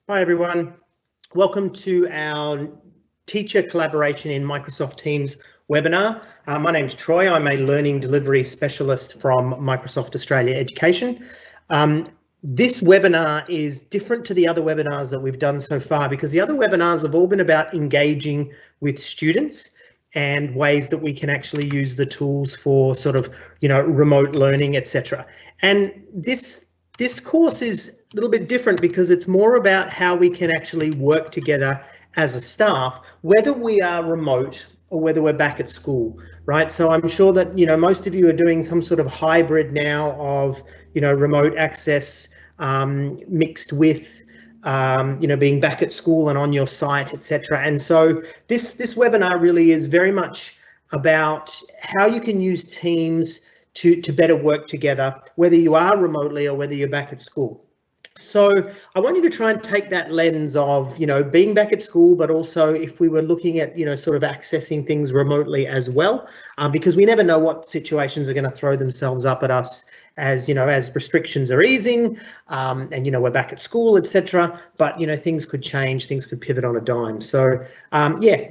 Hi everyone, welcome to our teacher collaboration in Microsoft Teams webinar. My name is Troy, I'm a learning delivery specialist from Microsoft Australia Education. This webinar is different to the other webinars that we've done so far because the other webinars have all been about engaging with students and ways that we can actually use the tools for sort of, remote learning, etc. And this course is a little bit different because it's more about how we can actually work together as a staff, whether we are remote or whether we're back at school, right? So I'm sure that, most of you are doing some sort of hybrid now of, remote access mixed with, being back at school and on your site, etc. And so this webinar really is very much about how you can use Teams to better work together, whether you are remotely or whether you're back at school. So I want you to try and take that lens of, being back at school, but also if we were looking at, sort of accessing things remotely as well, because we never know what situations are going to throw themselves up at us as, as restrictions are easing and, we're back at school, etc. But, things could change, things could pivot on a dime. So,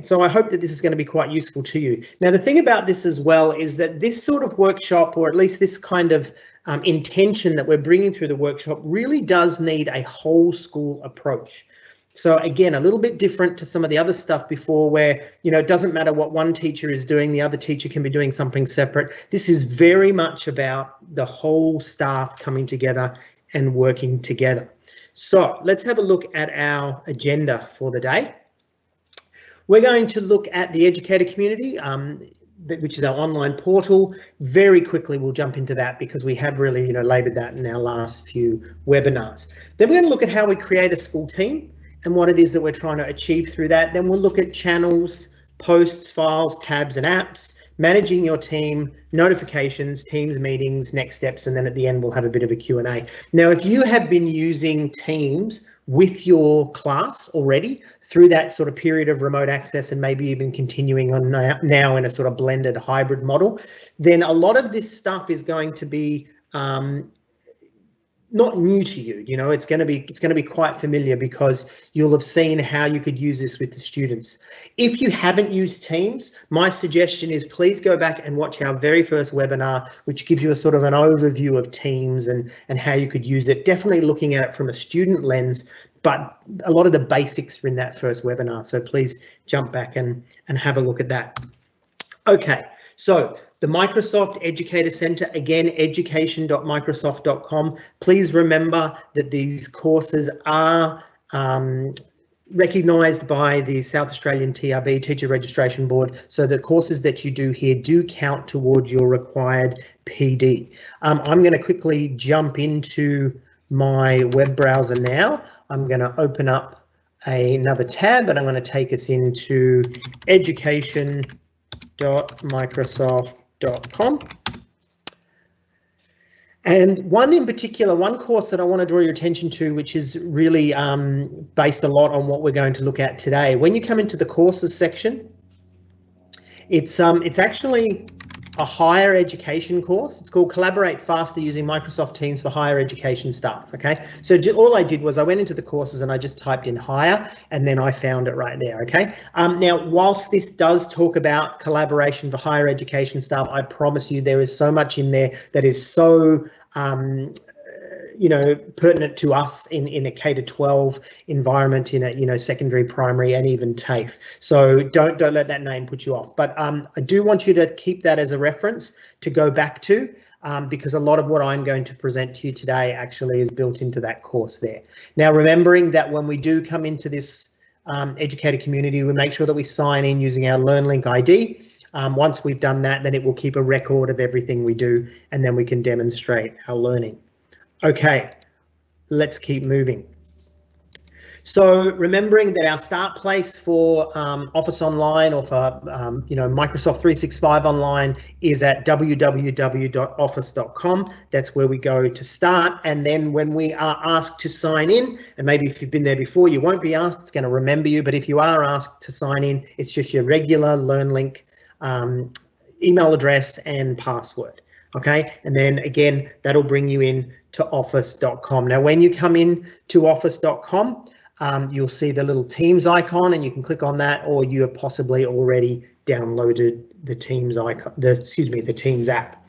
so I hope that this is going to be quite useful to you. Now, the thing about this as well is that this sort of workshop, or at least this kind of intention that we're bringing through the workshop, really does need a whole school approach. So again, a little bit different to some of the other stuff before where, it doesn't matter what one teacher is doing, the other teacher can be doing something separate. This is very much about the whole staff coming together and working together. So let's have a look at our agenda for the day. We're going to look at the Educator community, which is our online portal. Very quickly, we'll jump into that because we have really, laboured that in our last few webinars. Then we're going to look at how we create a school team and what it is that we're trying to achieve through that. Then we'll look at channels, posts, files, tabs and apps, managing your team, notifications, Teams meetings, next steps, and then at the end we'll have a bit of a Q&A. Now, if you have been using Teams with your class already through that sort of period of remote access and maybe even continuing on now in a sort of blended hybrid model, then a lot of this stuff is going to be not new to you. It's going to be quite familiar because you'll have seen how you could use this with the students. If you haven't used Teams, my suggestion is please go back and watch our very first webinar, which gives you a sort of an overview of Teams and how you could use it. Definitely looking at it from a student lens, but a lot of the basics are in that first webinar. So please jump back and have a look at that. Okay, so the Microsoft Educator Center, again, education.microsoft.com. Please remember that these courses are recognised by the South Australian TRB, Teacher Registration Board, so the courses that you do here do count towards your required PD. I'm going to quickly jump into my web browser now. I'm going to open up another tab and I'm going to take us into education.microsoft.com. And one in particular, one course that I want to draw your attention to, which is really based a lot on what we're going to look at today. When you come into the courses section, it's actually a higher education course. It's called Collaborate Faster Using Microsoft Teams for Higher Education Staff. Okay, so all I did was I went into the courses and I just typed in higher and then I found it right there. Okay, now whilst this does talk about collaboration for higher education staff, I promise you there is so much in there that is so pertinent to us in a K-12 environment, in a secondary, primary, and even TAFE. So don't let that name put you off. But I do want you to keep that as a reference to go back to, because a lot of what I'm going to present to you today actually is built into that course there. Now, remembering that when we do come into this Educator community, we make sure that we sign in using our LearnLink ID. Once we've done that, then it will keep a record of everything we do, and then we can demonstrate our learning. Okay, let's keep moving. So remembering that our start place for Office Online or for Microsoft 365 Online is at www.office.com. That's where we go to start. And then when we are asked to sign in, and maybe if you've been there before, you won't be asked, it's going to remember you. But if you are asked to sign in, it's just your regular LearnLink email address and password. Okay, and then again, that'll bring you in to office.com. Now, when you come in to office.com, you'll see the little Teams icon and you can click on that, or you have possibly already downloaded the Teams icon, the Teams app.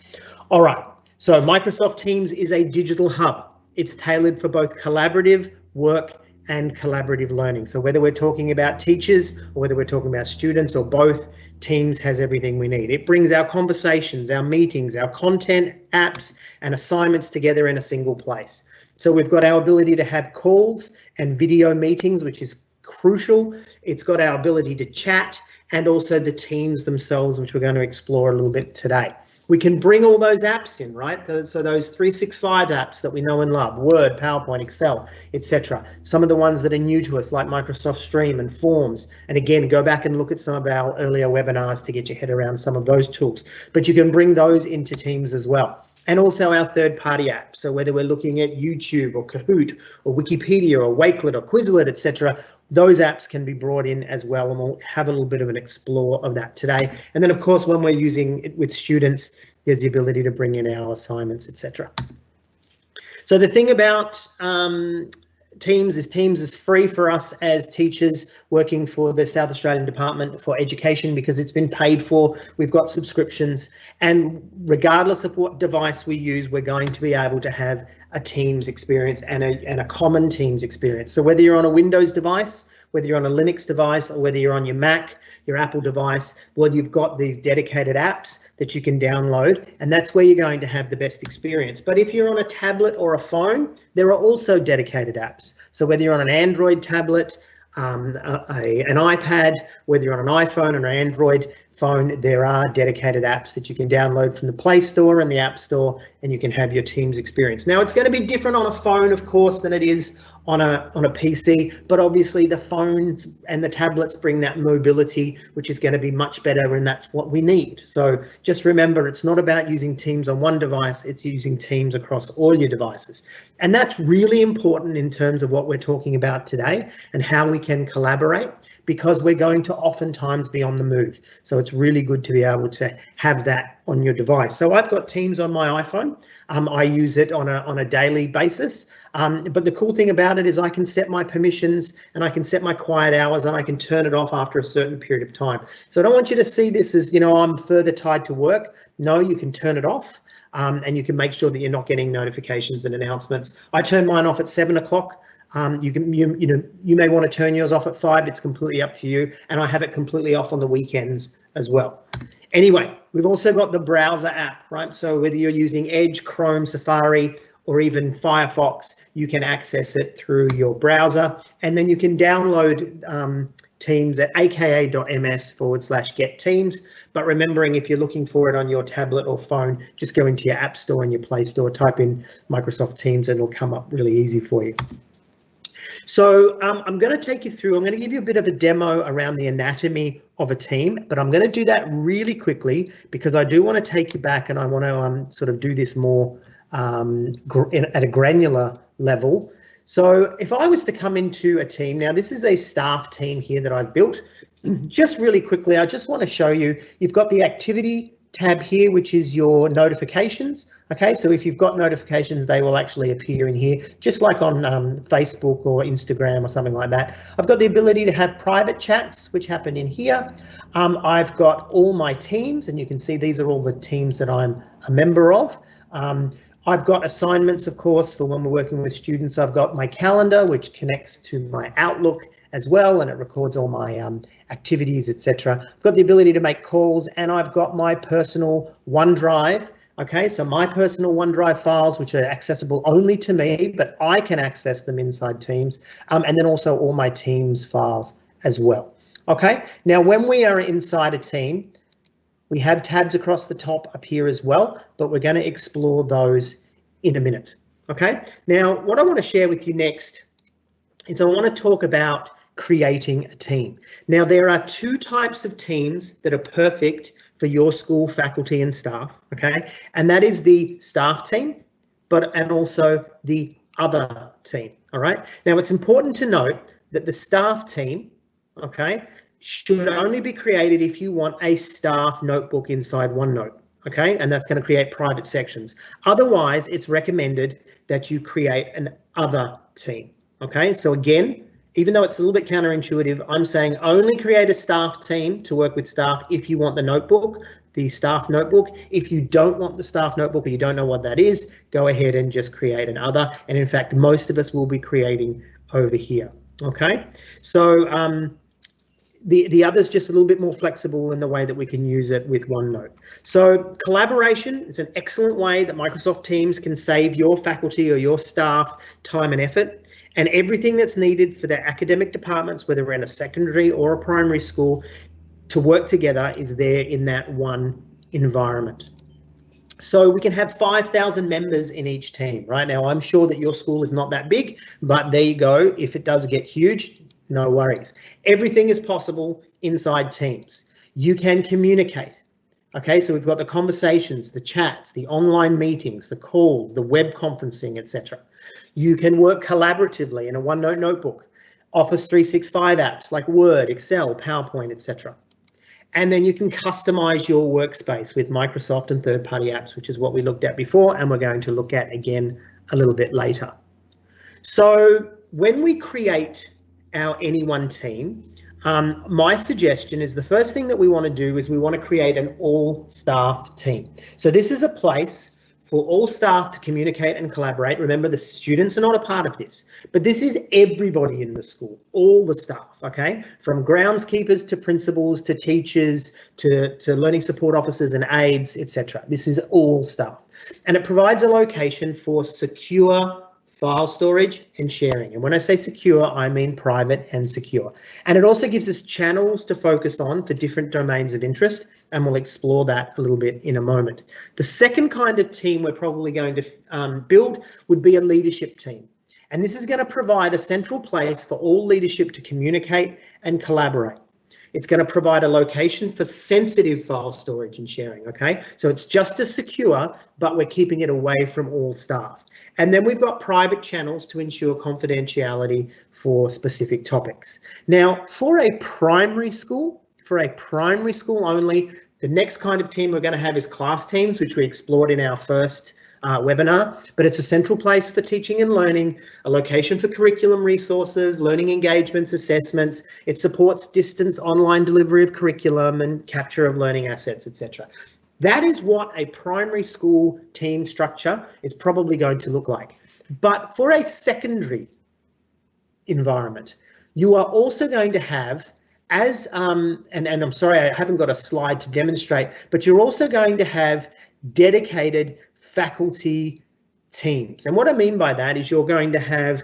All right, so Microsoft Teams is a digital hub. It's tailored for both collaborative work and collaborative learning. So whether we're talking about teachers or whether we're talking about students or both, Teams has everything we need. It brings our conversations, our meetings, our content, apps, and assignments together in a single place. So we've got our ability to have calls and video meetings, which is crucial. It's got our ability to chat and also the teams themselves, which we're going to explore a little bit today. We can bring all those apps in, right? So those 365 apps that we know and love, Word, PowerPoint, Excel, etc. Some of the ones that are new to us, like Microsoft Stream and Forms. And again, go back and look at some of our earlier webinars to get your head around some of those tools. But you can bring those into Teams as well. And also our third-party apps. So whether we're looking at YouTube or Kahoot or Wikipedia or Wakelet or Quizlet, etc., those apps can be brought in as well, and we'll have a little bit of an explore of that today. And then, of course, when we're using it with students, there's the ability to bring in our assignments, etc. So the thing about Teams is free for us as teachers working for the South Australian Department for Education because it's been paid for. We've got subscriptions, and regardless of what device we use, we're going to be able to have a Teams experience and a common Teams experience. So whether you're on a Windows device, whether you're on a Linux device, or whether you're on your Mac, your Apple device, well, you've got these dedicated apps that you can download, and that's where you're going to have the best experience. But if you're on a tablet or a phone, there are also dedicated apps. So whether you're on an Android tablet, an iPad, whether you're on an iPhone or an Android phone, there are dedicated apps that you can download from the Play Store and the App Store, and you can have your Teams experience. Now, it's going to be different on a phone, of course, than it is on a PC, but obviously the phones and the tablets bring that mobility, which is going to be much better, and that's what we need. So just remember, it's not about using Teams on one device, it's using Teams across all your devices. And that's really important in terms of what we're talking about today and how we can collaborate, because we're going to oftentimes be on the move. So it's really good to be able to have that on your device. So I've got Teams on my iPhone. I use it on a daily basis. But the cool thing about it is I can set my permissions and I can set my quiet hours and I can turn it off after a certain period of time. So I don't want you to see this as, you know, I'm further tied to work. No, you can turn it off. And you can make sure that you're not getting notifications and announcements. I turn mine off at 7 o'clock. You may want to turn yours off at 5. It's completely up to you. And I have it completely off on the weekends as well. Anyway, we've also got the browser app, right? So whether you're using Edge, Chrome, Safari, or even Firefox, you can access it through your browser. And then you can download Teams at aka.ms/getteams. But remembering, if you're looking for it on your tablet or phone, just go into your App Store and your Play Store, type in Microsoft Teams, and it'll come up really easy for you. So I'm going to take you through, I'm going to give you a bit of a demo around the anatomy of a team, but I'm going to do that really quickly because I do want to take you back and I want to sort of do this more at a granular level. So if I was to come into a team, now this is a staff team here that I've built. Just really quickly, I just want to show you, you've got the activity tab here, which is your notifications. Okay, so if you've got notifications, they will actually appear in here, just like on Facebook or Instagram or something like that. I've got the ability to have private chats, which happen in here. I've got all my teams, and you can see these are all the teams that I'm a member of. I've got assignments, of course, for when we're working with students. I've got my calendar, which connects to my Outlook as well, and it records all my activities, etc. I've got the ability to make calls, and I've got my personal OneDrive. Okay, so my personal OneDrive files, which are accessible only to me, but I can access them inside Teams, and then also all my Teams files as well. Okay, now when we are inside a team, we have tabs across the top up here as well, but we're going to explore those in a minute. Okay, now what I want to share with you next is I want to talk about creating a team. Now there are two types of teams that are perfect for your school faculty and staff, okay, and that is the staff team, and also the other team. All right, now it's important to note that the staff team, okay, should only be created if you want a staff notebook inside OneNote, okay, and that's going to create private sections. Otherwise, it's recommended that you create an other team, okay. So again, even though it's a little bit counterintuitive, I'm saying only create a staff team to work with staff if you want the notebook, the staff notebook. If you don't want the staff notebook or you don't know what that is, go ahead and just create another. And in fact, most of us will be creating over here. Okay, so the other's just a little bit more flexible in the way that we can use it with OneNote. So collaboration is an excellent way that Microsoft Teams can save your faculty or your staff time and effort. And everything that's needed for their academic departments, whether we're in a secondary or a primary school, to work together is there in that one environment. So we can have 5,000 members in each team. Right now, I'm sure that your school is not that big, but there you go. If it does get huge, no worries. Everything is possible inside Teams. You can communicate. Okay, so we've got the conversations, the chats, the online meetings, the calls, the web conferencing, etc. You can work collaboratively in a OneNote notebook, Office 365 apps like Word, Excel, PowerPoint, etc. And then you can customize your workspace with Microsoft and third-party apps, which is what we looked at before, and we're going to look at again a little bit later. So when we create our Anyone team, my suggestion is the first thing that we want to do is we want to create an all staff team. So this is a place for all staff to communicate and collaborate. Remember, the students are not a part of this, but this is everybody in the school, all the staff, okay? From groundskeepers to principals to teachers to learning support officers and aides, etc. This is all staff. And it provides a location for secure file storage and sharing. And when I say secure, I mean private and secure. And it also gives us channels to focus on for different domains of interest, and we'll explore that a little bit in a moment. The second kind of team we're probably going to build would be a leadership team. And this is going to provide a central place for all leadership to communicate and collaborate. It's going to provide a location for sensitive file storage and sharing, okay? So it's just as secure, but we're keeping it away from all staff. And then we've got private channels to ensure confidentiality for specific topics. Now, for a primary school only, the next kind of team we're going to have is class teams, which we explored in our first webinar, but it's a central place for teaching and learning, a location for curriculum resources, learning engagements, assessments. It supports distance online delivery of curriculum and capture of learning assets, etc. That is what a primary school team structure is probably going to look like. But for a secondary environment, you are also going to have, as and I'm sorry, I haven't got a slide to demonstrate, but you're also going to have dedicated faculty teams. And what I mean by that is you're going to have,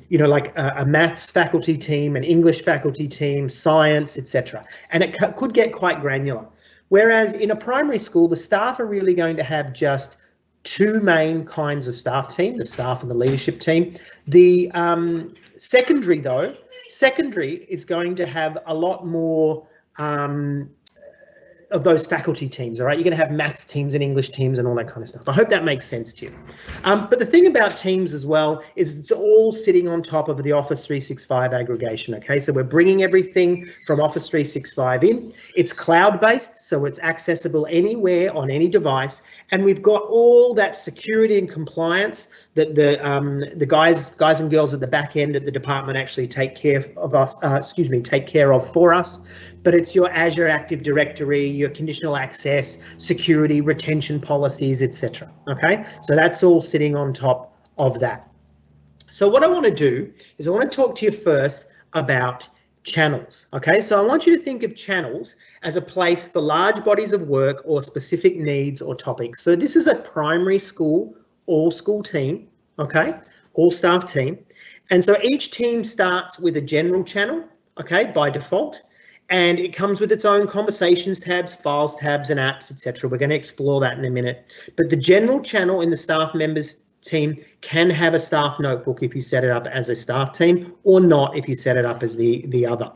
you know, like a maths faculty team, an English faculty team, science, etc. And it could get quite granular. Whereas in a primary school, the staff are really going to have just two main kinds of staff team, the staff and the leadership team. The secondary is going to have a lot more of those faculty teams, all right? You're going to have maths teams and English teams and all that kind of stuff. I hope that makes sense to you. But the thing about teams as well is it's all sitting on top of the Office 365 aggregation, okay? So we're bringing everything from Office 365 in. It's cloud-based, so it's accessible anywhere on any device. And we've got all that security and compliance that the guys and girls at the back end at the department actually take care of us, take care of for us. But it's your Azure Active Directory, your conditional access, security, retention policies, etc. Okay, so that's all sitting on top of that. So what I want to do is I want to talk to you first about channels. Okay, so I want you to think of channels as a place for large bodies of work or specific needs or topics. So this is a primary school, all school team, okay, all staff team. And so each team starts with a general channel, okay, by default. And it comes with its own conversations tabs, files tabs and apps, etc. We're going to explore that in a minute. But the general channel in the staff members team can have a staff notebook if you set it up as a staff team, or not if you set it up as the other.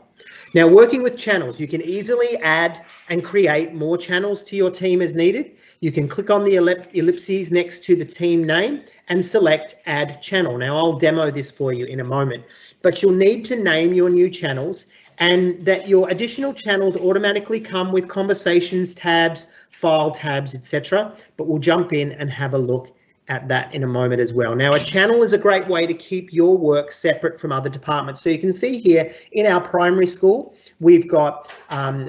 Now, working with channels, you can easily add and create more channels to your team as needed. You can click on the ellipses next to the team name and select Add Channel. Now, I'll demo this for you in a moment, but you'll need to name your new channels, and that your additional channels automatically come with conversations tabs, file tabs, etc. But we'll jump in and have a look at that in a moment as well. Now, a channel is a great way to keep your work separate from other departments. So you can see here in our primary school, we've got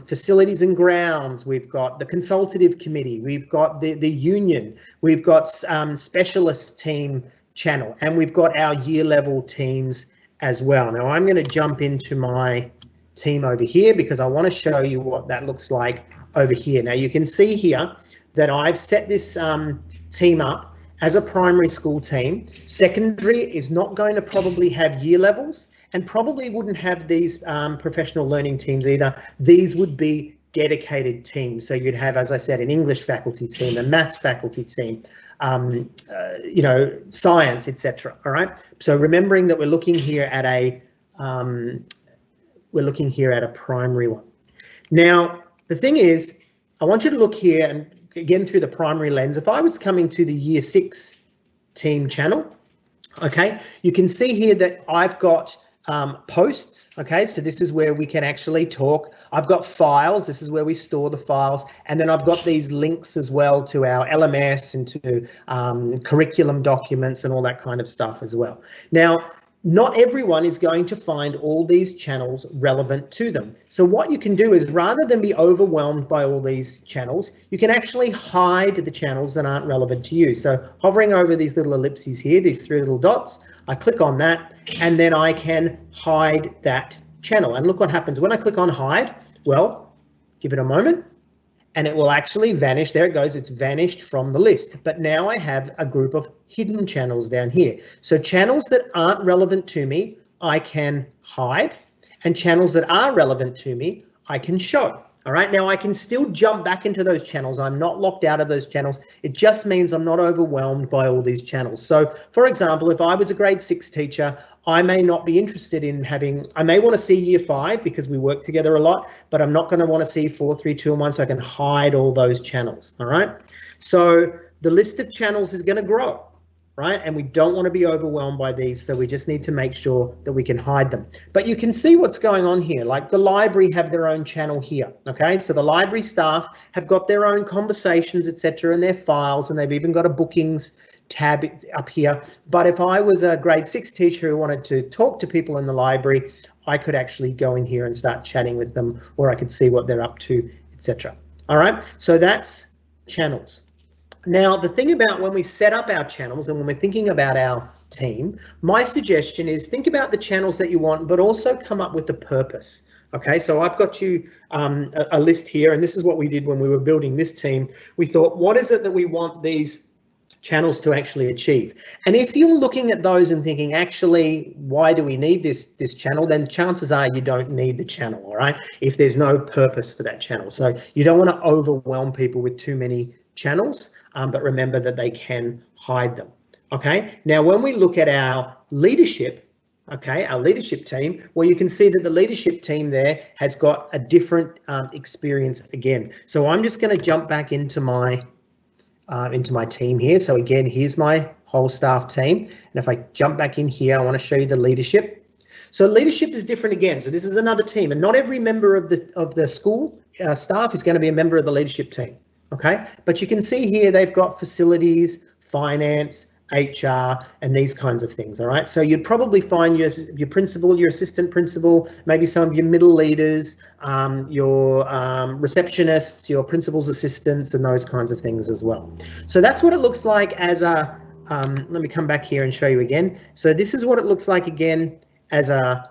facilities and grounds, we've got the consultative committee, we've got the union, we've got specialist team channel, and we've got our year level teams as well. Now, I'm going to jump into my team over here because I want to show you what that looks like over here. Now, you can see here that I've set this team up as a primary school team. Secondary is not going to probably have year levels and probably wouldn't have these professional learning teams either. These would be dedicated teams. So you'd have, as I said, an English faculty team, a maths faculty team, you know, science, etc. All right. So remembering that we're looking here at a primary one. Now, the thing is, I want you to look here and again through the primary lens. If I was coming to the year 6 team channel, okay, you can see here that I've got posts, okay, so this is where we can actually talk. I've got files, this is where we store the files, and then I've got these links as well to our LMS and to curriculum documents and all that kind of stuff as well. Now, not everyone is going to find all these channels relevant to them. So what you can do is, rather than be overwhelmed by all these channels, you can actually hide the channels that aren't relevant to you. So hovering over these little ellipses here, these 3 little dots, I click on that and then I can hide that channel. And look what happens when I click on hide. Well, give it a moment and it will actually vanish. There it goes, it's vanished from the list. But now I have a group of hidden channels down here. So channels that aren't relevant to me, I can hide, and channels that are relevant to me, I can show. All right, now I can still jump back into those channels. I'm not locked out of those channels. It just means I'm not overwhelmed by all these channels. So for example, if I was a grade 6 teacher, I may not be interested in having, I may want to see year 5 because we work together a lot, but I'm not going to want to see 4, 3, 2, and 1, so I can hide all those channels. All right, so the list of channels is going to grow. Right, and we don't want to be overwhelmed by these, so we just need to make sure that we can hide them. But you can see what's going on here. Like the library have their own channel here. Okay, so the library staff have got their own conversations, etc., and their files, and they've even got a bookings tab up here. But if I was a grade 6 teacher who wanted to talk to people in the library, I could actually go in here and start chatting with them, or I could see what they're up to, etc. All right, so that's channels. Now, the thing about when we set up our channels and when we're thinking about our team, my suggestion is think about the channels that you want, but also come up with the purpose. Okay, so I've got you a list here, and this is what we did when we were building this team. We thought, what is it that we want these channels to actually achieve? And if you're looking at those and thinking, actually, why do we need this channel, then chances are you don't need the channel, all right, if there's no purpose for that channel. So you don't want to overwhelm people with too many channels. But remember that they can hide them. Okay, now when we look at our leadership, okay, our leadership team, well, you can see that the leadership team there has got a different experience again. So I'm just going to jump back into my team here. So again, here's my whole staff team, and if I jump back in here, I want to show you the leadership. So leadership is different again. So this is another team, and not every member of the school staff is going to be a member of the leadership team. Okay, but you can see here they've got facilities, finance, HR, and these kinds of things. All right, so you'd probably find your principal, your assistant principal, maybe some of your middle leaders, your receptionists, your principal's assistants, and those kinds of things as well. So that's what it looks like as a, let me come back here and show you again. So this is what it looks like again as a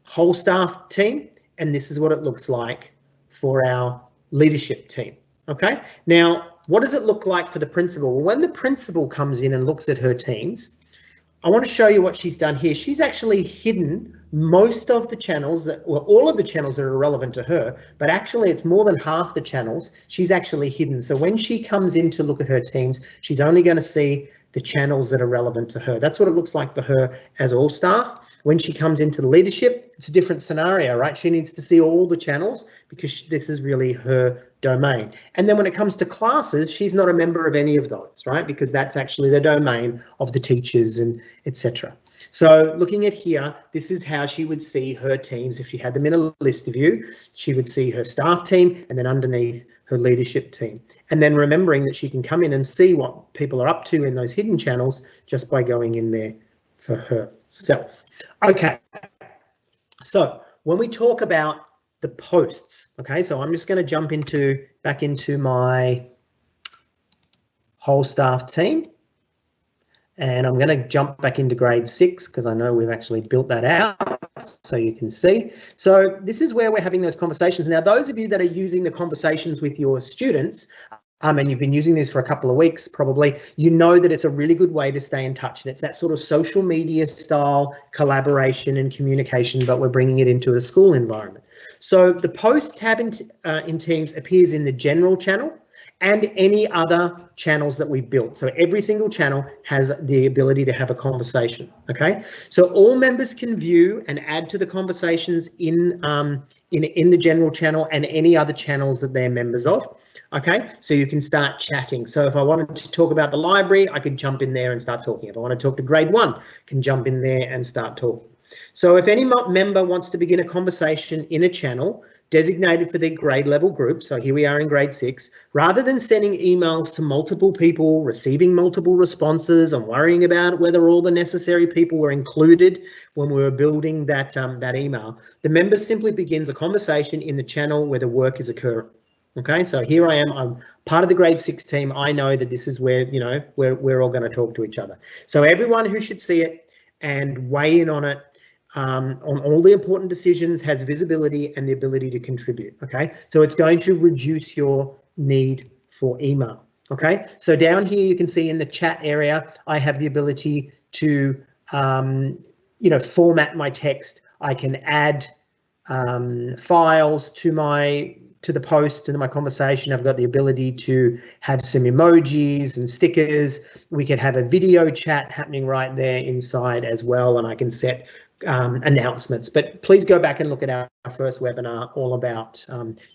whole staff team, and this is what it looks like for our leadership team. Okay, now what does it look like for the principal? Well, when the principal comes in and looks at her teams, I want to show you what she's done here. She's actually hidden most of the channels that, well, all of the channels that are relevant to her, but actually it's more than half the channels she's actually hidden. So when she comes in to look at her teams, she's only going to see the channels that are relevant to her. That's what it looks like for her as all staff. When she comes into the leadership, it's a different scenario, right? She needs to see all the channels because this is really her domain. And then when it comes to classes, she's not a member of any of those, right? Because that's actually the domain of the teachers and etc. So looking at here, this is how she would see her teams. If she had them in a list view, she would see her staff team and then underneath her leadership team. And then remembering that she can come in and see what people are up to in those hidden channels just by going in there for herself. Okay, so when we talk about the posts, okay, so I'm just going to jump back into my whole staff team. And I'm going to jump back into grade 6 because I know we've actually built that out so you can see. So this is where we're having those conversations. Now, those of you that are using the conversations with your students, and you've been using this for a couple of weeks probably, you know that it's a really good way to stay in touch. And it's that sort of social media style collaboration and communication, but we're bringing it into a school environment. So the post tab in Teams appears in the general channel and any other channels that we've built. So every single channel has the ability to have a conversation, okay? So all members can view and add to the conversations in the general channel and any other channels that they're members of, okay? So you can start chatting. So if I wanted to talk about the library, I could jump in there and start talking. If I want to talk to grade 1, I can jump in there and start talking. So if any member wants to begin a conversation in a channel designated for their grade level group, so here we are in grade 6, rather than sending emails to multiple people, receiving multiple responses and worrying about whether all the necessary people were included when we were building that, that email, the member simply begins a conversation in the channel where the work is occurring. Okay, so here I am, I'm part of the grade 6 team. I know that this is where, you know, we're all going to talk to each other. So everyone who should see it and weigh in on it, on all the important decisions, has visibility and the ability to contribute. Okay, so it's going to reduce your need for email. Okay, so down here you can see in the chat area, I have the ability to, you know, format my text. I can add files to the post and my conversation. I've got the ability to have some emojis and stickers. We could have a video chat happening right there inside as well, and I can set announcements. But please go back and look at our first webinar all about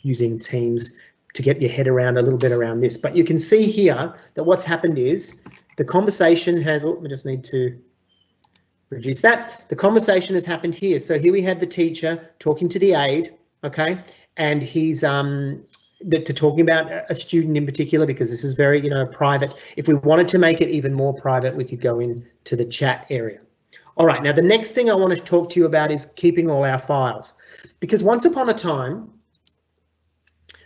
using Teams to get your head around a little bit around this. But you can see here that what's happened is the conversation has, oh, we just need to reduce that. The conversation has happened here. So here we have the teacher talking to the aide, okay, and he's talking about a student in particular, because this is very, you know, private. If we wanted to make it even more private, we could go into the chat area. All right, now the next thing I want to talk to you about is keeping all our files, because once upon a time,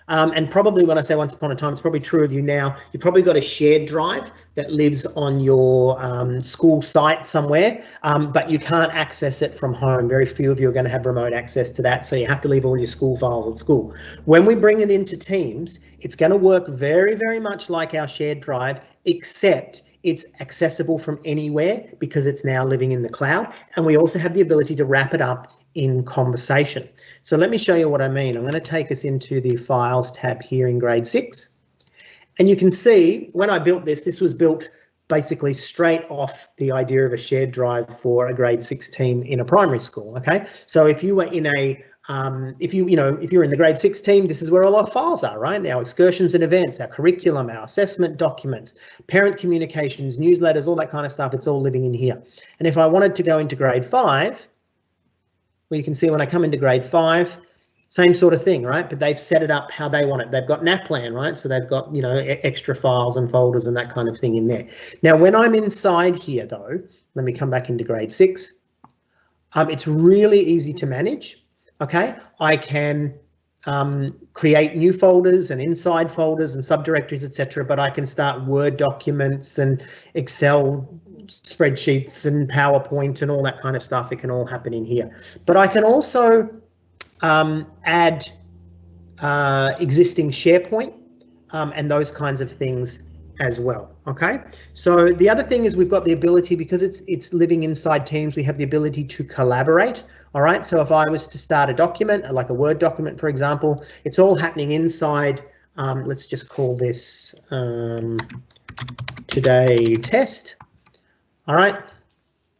and probably when I say once upon a time, it's probably true of you now, you've probably got a shared drive that lives on your school site somewhere, but you can't access it from home. Very few of you are going to have remote access to that, so you have to leave all your school files at school. When we bring it into Teams, it's going to work very, very much like our shared drive, except it's accessible from anywhere because it's now living in the cloud, and we also have the ability to wrap it up in conversation. So let me show you what I mean. I'm going to take us into the Files tab here in grade 6. And you can see when I built this, this was built basically straight off the idea of a shared drive for a grade 6 team in a primary school. Okay, so if you were in a if you're in the grade 6 team, this is where all our files are, right? Our excursions and events, our curriculum, our assessment documents, parent communications, newsletters, all that kind of stuff, it's all living in here. And if I wanted to go into grade 5, well, you can see when I come into grade 5, same sort of thing, right? But they've set it up how they want it. They've got NAPLAN, right? So they've got, you know, extra files and folders and that kind of thing in there. Now, when I'm inside here though, let me come back into grade 6. It's really easy to manage. Okay, I can create new folders and inside folders and subdirectories, etc. But I can start Word documents and Excel spreadsheets and PowerPoint and all that kind of stuff. It can all happen in here. But I can also add existing SharePoint and those kinds of things as well. Okay, so the other thing is we've got the ability, because it's living inside Teams, we have the ability to collaborate. All right, so if I was to start a document, like a Word document, for example, it's all happening inside, let's just call this today test. All right,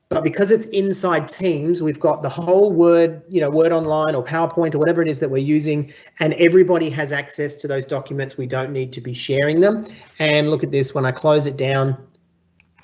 but because it's inside Teams, we've got the whole Word, you know, Word Online or PowerPoint or whatever it is that we're using, and everybody has access to those documents. We don't need to be sharing them. And look at this, when I close it down,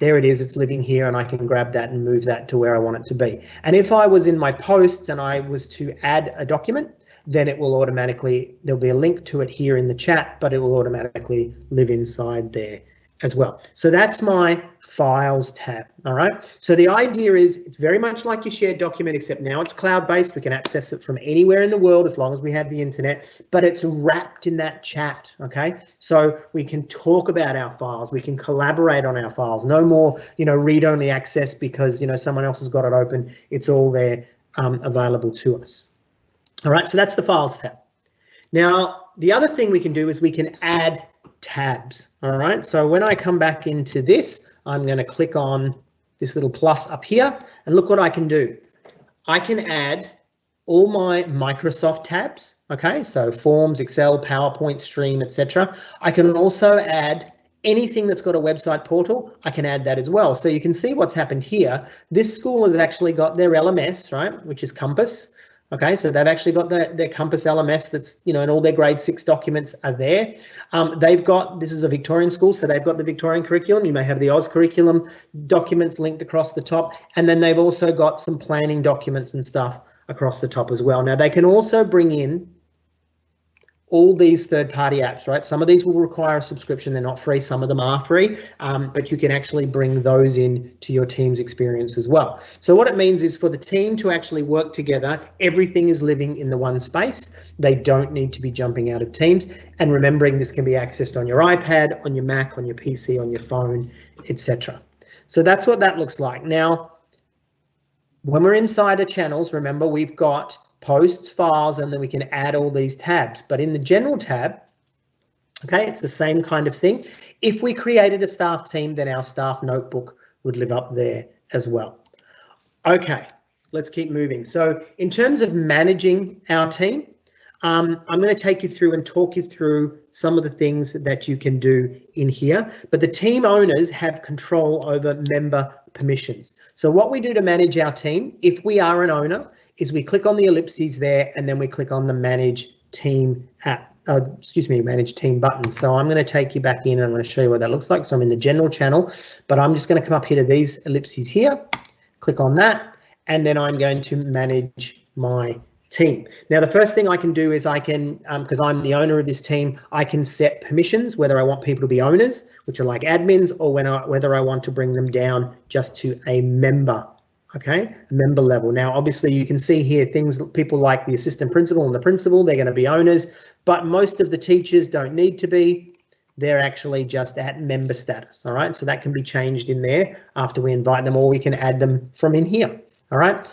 there it is, it's living here, and I can grab that and move that to where I want it to be. And if I was in my posts and I was to add a document, then it will automatically, there'll be a link to it here in the chat, but it will automatically live inside there as well. So that's my files tab. All right. So the idea is it's very much like your shared document, except now it's cloud-based. We can access it from anywhere in the world as long as we have the internet, but it's wrapped in that chat. Okay. So we can talk about our files. We can collaborate on our files. No more, read-only access because, someone else has got it open. It's all there available to us. All right. So that's the files tab. Now, the other thing we can do is we can add tabs. All right, so when I come back into this, I'm going to click on this little plus up here and look what I can do. I can add all my Microsoft tabs. Okay, so Forms, Excel, PowerPoint, Stream, etc. I can also add anything that's got a website portal. I can add that as well. So you can see what's happened here. This school has actually got their LMS, right, which is Compass. Okay, so they've actually got their Compass LMS that's, and all their grade 6 documents are there. They've got, this is a Victorian school, so they've got the Victorian curriculum. You may have the Oz curriculum documents linked across the top. And then they've also got some planning documents and stuff across the top as well. Now they can also bring in all these third-party apps, right? Some of these will require a subscription. They're not free. Some of them are free, but you can actually bring those in to your team's experience as well. So what it means is for the team to actually work together, everything is living in the one space. They don't need to be jumping out of Teams. And remembering this can be accessed on your iPad, on your Mac, on your PC, on your phone, etc. So that's what that looks like. Now, when we're inside of channels, remember we've got posts, files, and then we can add all these tabs. But in the general tab, okay, it's the same kind of thing. If we created a staff team, then our staff notebook would live up there as well. Okay, let's keep moving. So in terms of managing our team, I'm going to take you through and talk you through some of the things that you can do in here, but the team owners have control over member permissions. So what we do to manage our team, if we are an owner, is we click on the ellipses there and then we click on the manage team manage team button. So I'm going to take you back in and I'm going to show you what that looks like. So I'm in the general channel, but I'm just going to come up here to these ellipses here, click on that, and then I'm going to manage my team. Now, the first thing I can do is I can, because I'm the owner of this team, I can set permissions, whether I want people to be owners, which are like admins, or whether I want to bring them down just to a member, okay, member level. Now, obviously, you can see here things, people like the assistant principal and the principal, they're going to be owners, but most of the teachers don't need to be. They're actually just at member status, all right? So that can be changed in there after we invite them, or we can add them from in here, all right?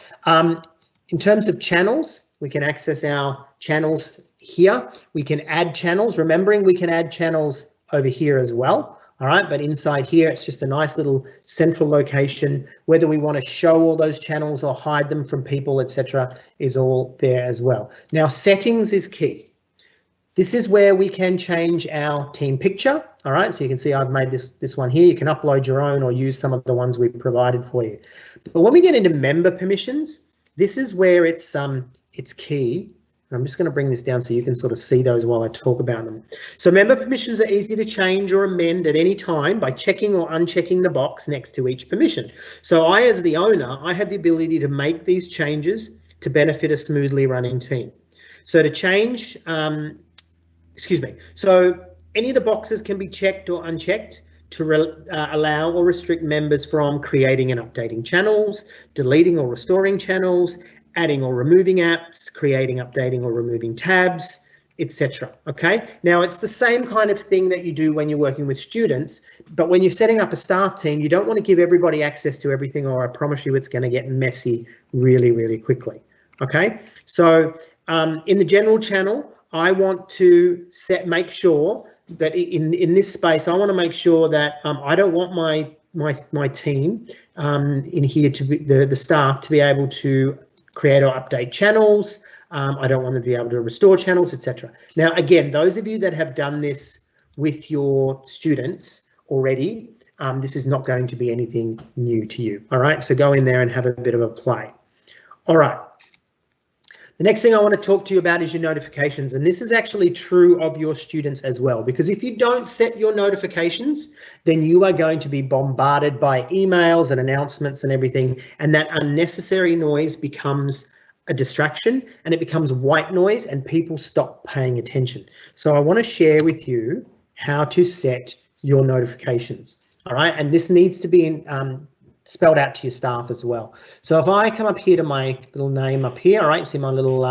In terms of channels, we can access our channels here. We can add channels, remembering we can add channels over here as well. All right, but inside here, it's just a nice little central location. Whether we want to show all those channels or hide them from people, etc., is all there as well. Now, settings is key. This is where we can change our team picture. All right, so you can see I've made this one here. You can upload your own or use some of the ones we've provided for you. But when we get into member permissions, this is where it's key. I'm just going to bring this down so you can sort of see those while I talk about them. So member permissions are easy to change or amend at any time by checking or unchecking the box next to each permission. So I, as the owner, I have the ability to make these changes to benefit a smoothly running team. So to change, so any of the boxes can be checked or unchecked to allow or restrict members from creating and updating channels, deleting or restoring channels, adding or removing apps, creating, updating or removing tabs, etc. Okay, now it's the same kind of thing that you do when you're working with students, but when you're setting up a staff team, you don't want to give everybody access to everything, or I promise you it's going to get messy really, really quickly. Okay, so in the general channel, I want to make sure that in this space, I want to make sure that I don't want my team in here to be the staff to be able to create or update channels. I don't want them to be able to restore channels, etc. Now, again, those of you that have done this with your students already, this is not going to be anything new to you. All right, so go in there and have a bit of a play. All right. The next thing I want to talk to you about is your notifications, and this is actually true of your students as well, because if you don't set your notifications, then you are going to be bombarded by emails and announcements and everything, and that unnecessary noise becomes a distraction and it becomes white noise and people stop paying attention. So I want to share with you how to set your notifications. All right, and this needs to be spelled out to your staff as well. So if I come up here to my little name up here, all right, see my little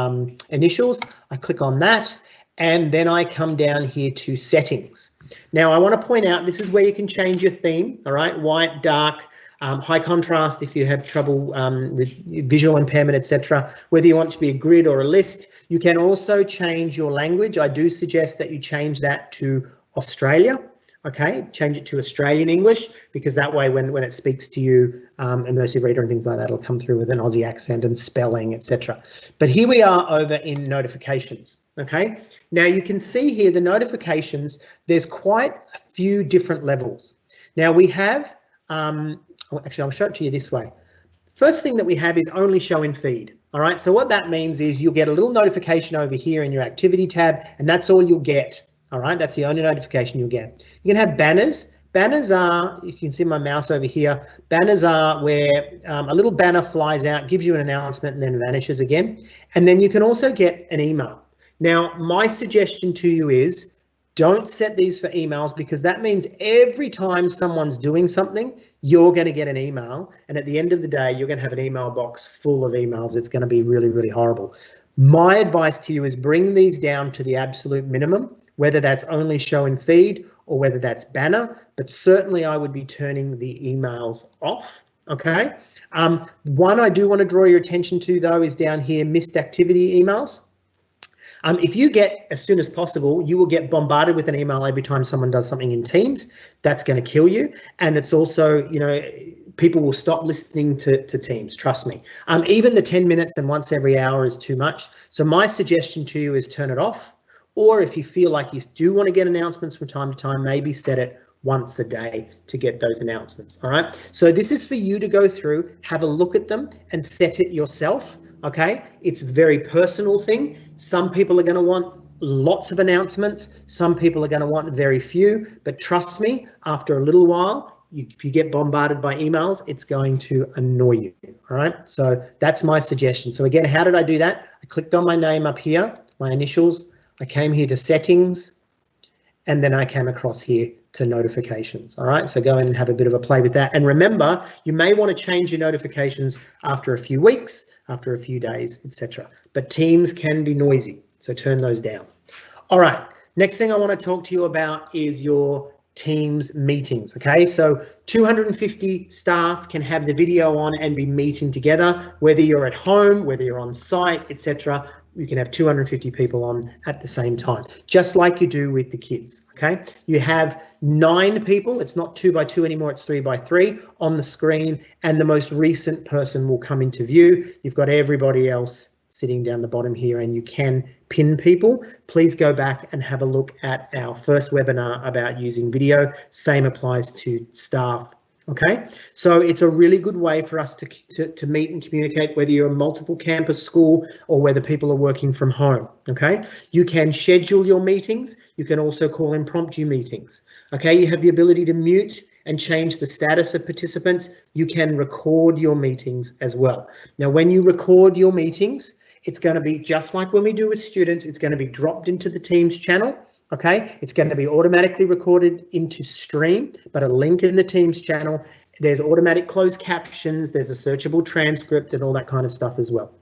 initials, I click on that, and then I come down here to settings. Now I want to point out, this is where you can change your theme, all right, white, dark, high contrast if you have trouble with visual impairment, etc. Whether you want to be a grid or a list. You can also change your language. I do suggest that you change that to Australia. Okay, change it to Australian English, because that way when it speaks to you, immersive reader and things like that, it'll come through with an Aussie accent and spelling, etc. But here we are over in notifications. Okay, now you can see here the notifications, there's quite a few different levels. Now we have, actually I'll show it to you this way. First thing that we have is only show in feed. All right, so what that means is you'll get a little notification over here in your activity tab, and that's all you'll get. All right, that's the only notification you'll get. You can have banners. Banners are, you can see my mouse over here, banners are where a little banner flies out, gives you an announcement and then vanishes again. And then you can also get an email. Now, my suggestion to you is don't set these for emails, because that means every time someone's doing something, you're going to get an email. And at the end of the day, you're going to have an email box full of emails. It's going to be really, really horrible. My advice to you is bring these down to the absolute minimum, whether that's only show in feed or whether that's banner, but certainly I would be turning the emails off, okay? One I do want to draw your attention to though is down here, missed activity emails. If you get, as soon as possible, you will get bombarded with an email every time someone does something in Teams. That's going to kill you. And it's also, you know, people will stop listening to Teams, trust me. Even the 10 minutes and once every hour is too much. So my suggestion to you is turn it off. Or if you feel like you do want to get announcements from time to time, maybe set it once a day to get those announcements. All right. So this is for you to go through, have a look at them and set it yourself. Okay. It's a very personal thing. Some people are going to want lots of announcements. Some people are going to want very few. But trust me, after a little while, if you get bombarded by emails, it's going to annoy you. All right. So that's my suggestion. So again, how did I do that? I clicked on my name up here, my initials. I came here to settings, and then I came across here to notifications. All right, so go in and have a bit of a play with that. And remember, you may want to change your notifications after a few weeks, after a few days, etc. But Teams can be noisy, so turn those down. All right, next thing I want to talk to you about is your Teams meetings. Okay, so 250 staff can have the video on and be meeting together, whether you're at home, whether you're on site, etc. You can have 250 people on at the same time, just like you do with the kids. Okay, you have 9 people. It's not 2 by 2 anymore, it's 3 by 3 on the screen, and the most recent person will come into view. You've got everybody else sitting down the bottom here, and you can pin people. Please go back and have a look at our first webinar about using video. Same applies to staff. Okay, so it's a really good way for us to meet and communicate, whether you're a multiple campus school or whether people are working from home. Okay, you can schedule your meetings. You can also call impromptu meetings. Okay, you have the ability to mute and change the status of participants. You can record your meetings as well. Now, when you record your meetings, it's going to be just like when we do with students. It's going to be dropped into the Teams channel. Okay, it's going to be automatically recorded into Stream, but a link in the Teams channel. There's automatic closed captions, there's a searchable transcript and all that kind of stuff as well.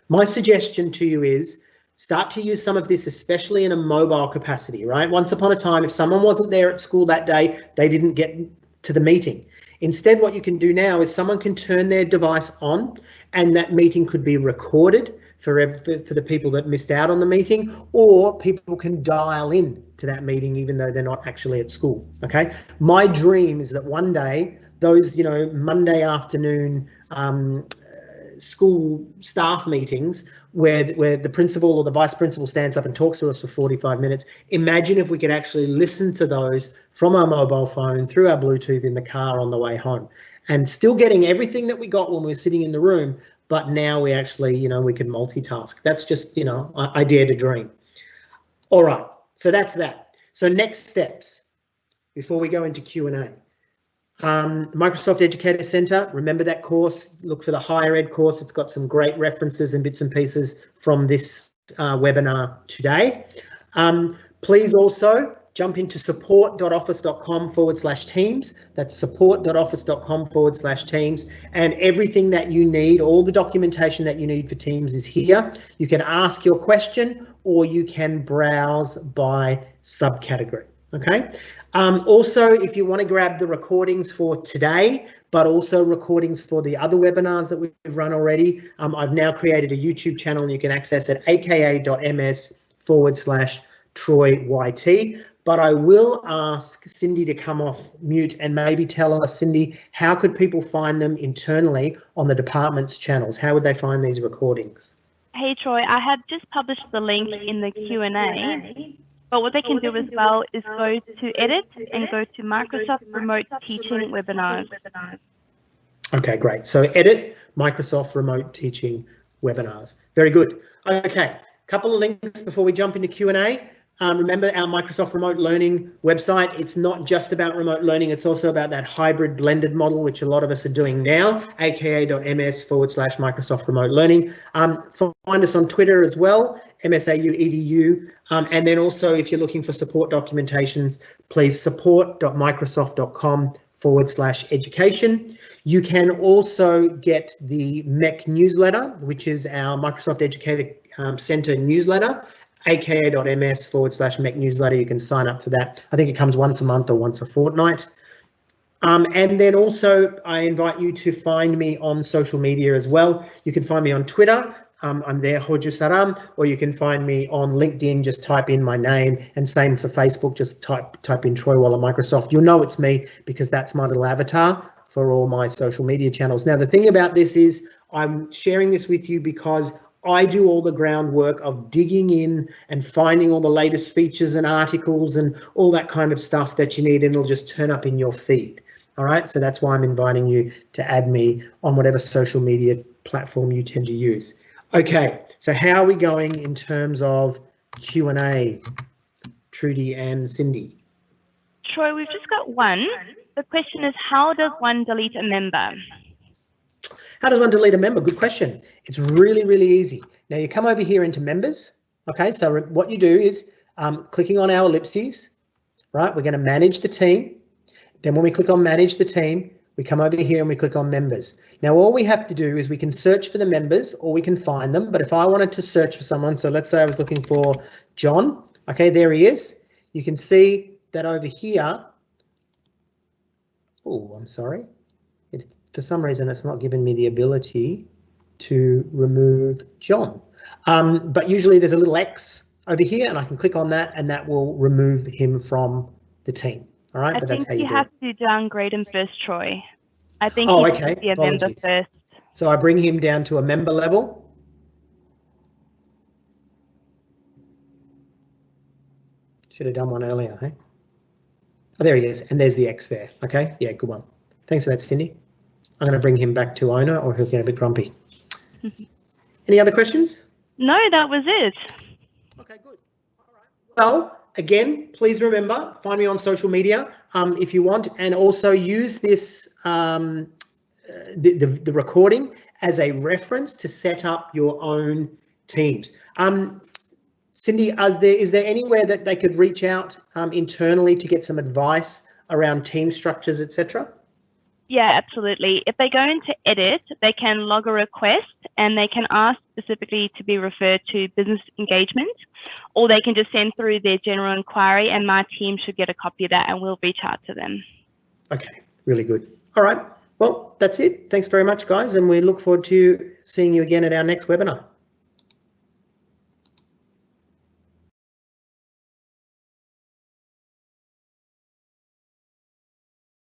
My suggestion to you is start to use some of this, especially in a mobile capacity, right? Once upon a time, if someone wasn't there at school that day, they didn't get to the meeting. Instead, what you can do now is someone can turn their device on and that meeting could be recorded for the people that missed out on the meeting, or people can dial in to that meeting even though they're not actually at school. Okay, my dream is that one day those, you know, Monday afternoon school staff meetings where the principal or the vice principal stands up and talks to us for 45 minutes. Imagine if we could actually listen to those from our mobile phone through our Bluetooth in the car on the way home, and still getting everything that we got when we were sitting in the room, but now we actually, you know, we can multitask. That's just, you know, I dare to dream. All right, so that's that. So next steps before we go into Q&A. Microsoft Educator Center, remember that course, look for the higher ed course. It's got some great references and bits and pieces from this webinar today. Please also jump into support.office.com/teams. That's support.office.com/teams, and everything that you need, all the documentation that you need for Teams is here. You can ask your question or you can browse by subcategory. Okay. Also, if you want to grab the recordings for today, but also recordings for the other webinars that we've run already, I've now created a YouTube channel and you can access it aka.ms/TroyYT. But I will ask Cindy to come off mute and maybe tell us, Cindy, how could people find them internally on the department's channels? How would they find these recordings? Hey Troy, I have just published the link in the Q&A. But what they can do as well is go to edit and go to Microsoft Remote Teaching Webinars. Okay, great. So edit Microsoft Remote Teaching Webinars. Very good. Okay, couple of links before we jump into Q&A. Remember our Microsoft Remote Learning website. It's not just about remote learning. It's also about that hybrid blended model, which a lot of us are doing now, aka.ms/Microsoft Remote Learning. Find us on Twitter as well, MSAU-EDU. And then also, if you're looking for support documentations, please support.microsoft.com/education. You can also get the MEC newsletter, which is our Microsoft Educator Center newsletter, aka.ms/MEC newsletter. You can sign up for that. I think it comes once a month or once a fortnight. And then also I invite you to find me on social media as well. You can find me on Twitter. I'm there, Hoju Saram, or you can find me on LinkedIn. Just type in my name, and same for Facebook. Just type in Troy Waller Microsoft. You'll know it's me because that's my little avatar for all my social media channels. Now, the thing about this is I'm sharing this with you because I do all the groundwork of digging in and finding all the latest features and articles and all that kind of stuff that you need, and it'll just turn up in your feed. All right, so that's why I'm inviting you to add me on whatever social media platform you tend to use. Okay, so how are we going in terms of Q&A, Trudy and Cindy? Troy, we've just got one. The question is, how does one delete a member? How does one delete a member? Good question. It's really, really easy. Now you come over here into members. Okay, so what you do is clicking on our ellipses, right? We're going to manage the team. Then when we click on manage the team, we come over here and we click on members. Now all we have to do is we can search for the members or we can find them. But if I wanted to search for someone, so let's say I was looking for John. Okay, there he is. You can see that over here. Oh, I'm sorry. For some reason, it's not giving me the ability to remove John. But usually there's a little X over here and I can click on that and that will remove him from the team. All right, but that's how you do it. I think you have to downgrade him first, Troy. I think he should be a member first. So I bring him down to a member level. Should have done one earlier, hey? Oh, there he is, and there's the X there. Okay, yeah, good one. Thanks for that, Cindy. I'm going to bring him back to owner or he'll get a bit grumpy. Any other questions? No, that was it. Okay, good. All right. Well, again, please remember, find me on social media if you want, and also use this the recording as a reference to set up your own teams. Cindy, is there anywhere that they could reach out internally to get some advice around team structures, etc.? Yeah, absolutely. If they go into edit, they can log a request and they can ask specifically to be referred to business engagement, or they can just send through their general inquiry and my team should get a copy of that and we'll reach out to them. Okay, really good. All right. Well, that's it. Thanks very much, guys. And we look forward to seeing you again at our next webinar.